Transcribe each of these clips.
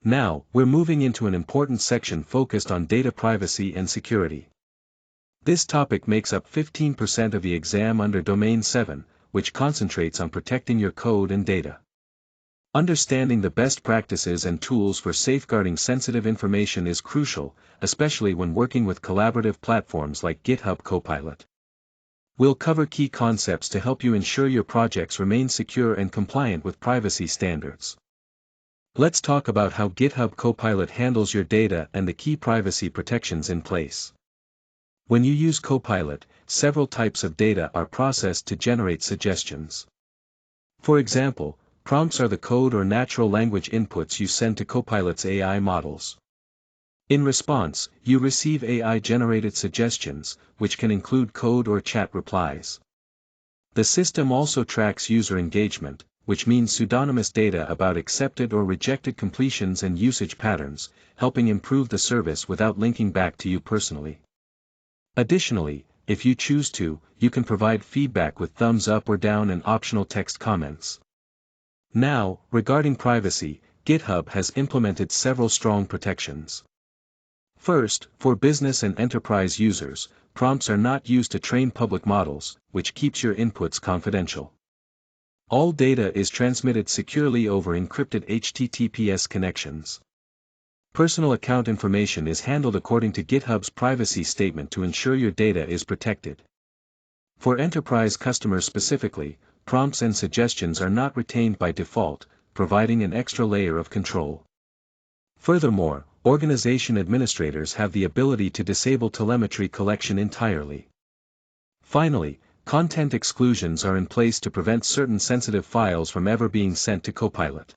Now, we're moving into an important section focused on data privacy and security. This topic makes up 15% of the exam under Domain 7, which concentrates on protecting your code and data. Understanding the best practices and tools for safeguarding sensitive information is crucial, especially when working with collaborative platforms like GitHub Copilot. We'll cover key concepts to help you ensure your projects remain secure and compliant with privacy standards. Let's talk about how GitHub Copilot handles your data and the key privacy protections in place. When you use Copilot, several types of data are processed to generate suggestions. For example, prompts are the code or natural language inputs you send to Copilot's AI models. In response, you receive AI-generated suggestions, which can include code or chat replies. The system also tracks user engagement, which means pseudonymous data about accepted or rejected completions and usage patterns, helping improve the service without linking back to you personally. Additionally, if you choose to, you can provide feedback with thumbs up or down and optional text comments. Now, regarding privacy, GitHub has implemented several strong protections. First, for business and enterprise users, prompts are not used to train public models, which keeps your inputs confidential. All data is transmitted securely over encrypted HTTPS connections. Personal account information is handled according to GitHub's privacy statement to ensure your data is protected. For enterprise customers specifically, prompts and suggestions are not retained by default, providing an extra layer of control. Furthermore, organization administrators have the ability to disable telemetry collection entirely. Finally, content exclusions are in place to prevent certain sensitive files from ever being sent to Copilot.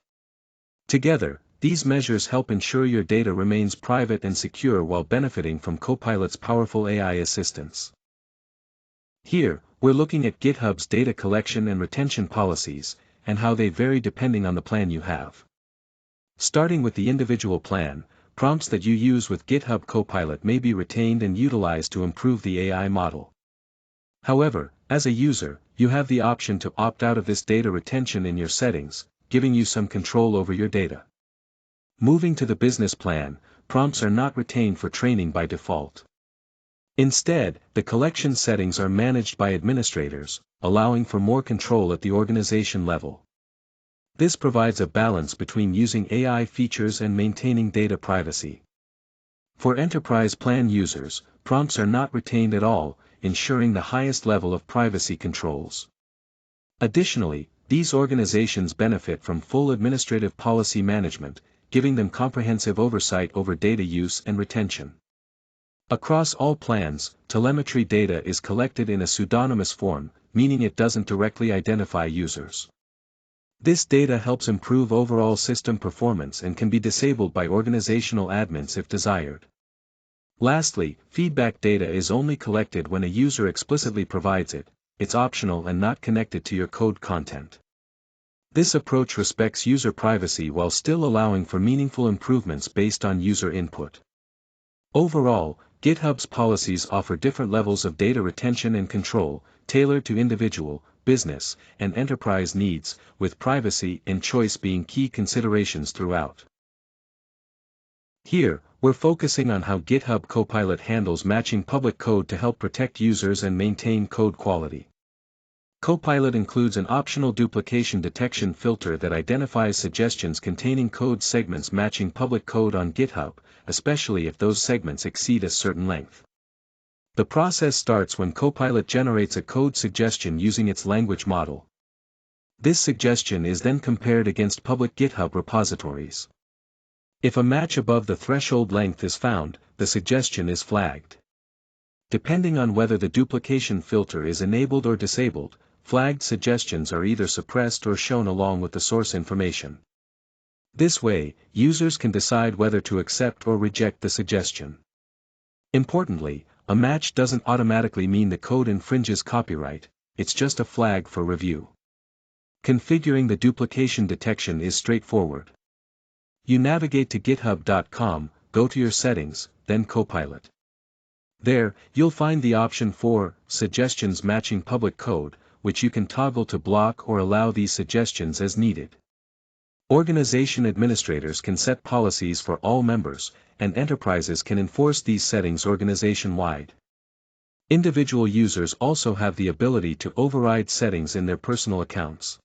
Together, these measures help ensure your data remains private and secure while benefiting from Copilot's powerful AI assistance. Here, we're looking at GitHub's data collection and retention policies, and how they vary depending on the plan you have. Starting with the individual plan, prompts that you use with GitHub Copilot may be retained and utilized to improve the AI model. However, as a user, you have the option to opt out of this data retention in your settings, giving you some control over your data. Moving to the business plan, prompts are not retained for training by default. Instead, the collection settings are managed by administrators, allowing for more control at the organization level. This provides a balance between using AI features and maintaining data privacy. For enterprise plan users, prompts are not retained at all, ensuring the highest level of privacy controls. Additionally, these organizations benefit from full administrative policy management, giving them comprehensive oversight over data use and retention. Across all plans, telemetry data is collected in a pseudonymous form, meaning it doesn't directly identify users. This data helps improve overall system performance and can be disabled by organizational admins if desired. Lastly, feedback data is only collected when a user explicitly provides it. It's optional and not connected to your code content. This approach respects user privacy while still allowing for meaningful improvements based on user input. Overall, GitHub's policies offer different levels of data retention and control, tailored to individual, business, and enterprise needs, with privacy and choice being key considerations throughout. Here, we're focusing on how GitHub Copilot handles matching public code to help protect users and maintain code quality. Copilot includes an optional duplication detection filter that identifies suggestions containing code segments matching public code on GitHub, especially if those segments exceed a certain length. The process starts when Copilot generates a code suggestion using its language model. This suggestion is then compared against public GitHub repositories. If a match above the threshold length is found, the suggestion is flagged. Depending on whether the duplication filter is enabled or disabled, flagged suggestions are either suppressed or shown along with the source information. This way, users can decide whether to accept or reject the suggestion. Importantly, a match doesn't automatically mean the code infringes copyright, it's just a flag for review. Configuring the duplication detection is straightforward. You navigate to github.com, go to your settings, then Copilot. There, you'll find the option for Suggestions Matching Public Code, which you can toggle to block or allow these suggestions as needed. Organization administrators can set policies for all members, and enterprises can enforce these settings organization-wide. Individual users also have the ability to override settings in their personal accounts.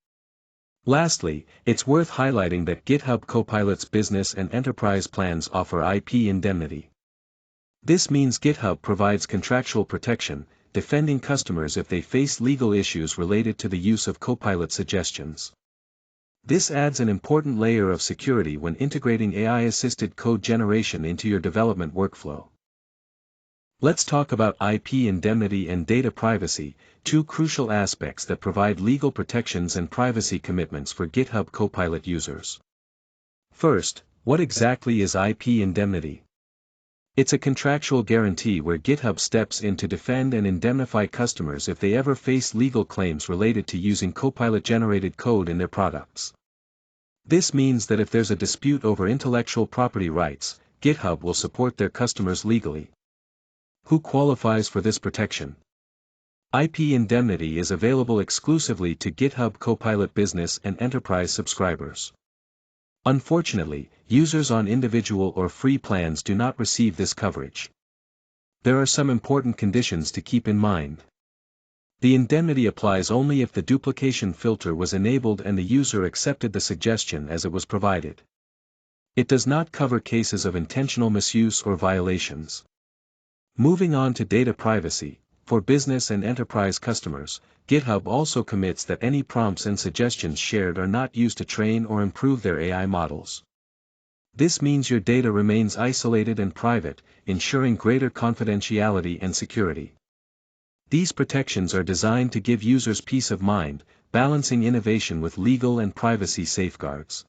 Lastly, it's worth highlighting that GitHub Copilot's business and enterprise plans offer IP indemnity. This means GitHub provides contractual protection, defending customers if they face legal issues related to the use of Copilot suggestions. This adds an important layer of security when integrating AI-assisted code generation into your development workflow. Let's talk about IP indemnity and data privacy, two crucial aspects that provide legal protections and privacy commitments for GitHub Copilot users. First, what exactly is IP indemnity? It's a contractual guarantee where GitHub steps in to defend and indemnify customers if they ever face legal claims related to using Copilot-generated code in their products. This means that if there's a dispute over intellectual property rights, GitHub will support their customers legally. Who qualifies for this protection? IP indemnity is available exclusively to GitHub Copilot Business and Enterprise subscribers. Unfortunately, users on individual or free plans do not receive this coverage. There are some important conditions to keep in mind. The indemnity applies only if the duplication filter was enabled and the user accepted the suggestion as it was provided. It does not cover cases of intentional misuse or violations. Moving on to data privacy, for business and enterprise customers, GitHub also commits that any prompts and suggestions shared are not used to train or improve their AI models. This means your data remains isolated and private, ensuring greater confidentiality and security. These protections are designed to give users peace of mind, balancing innovation with legal and privacy safeguards.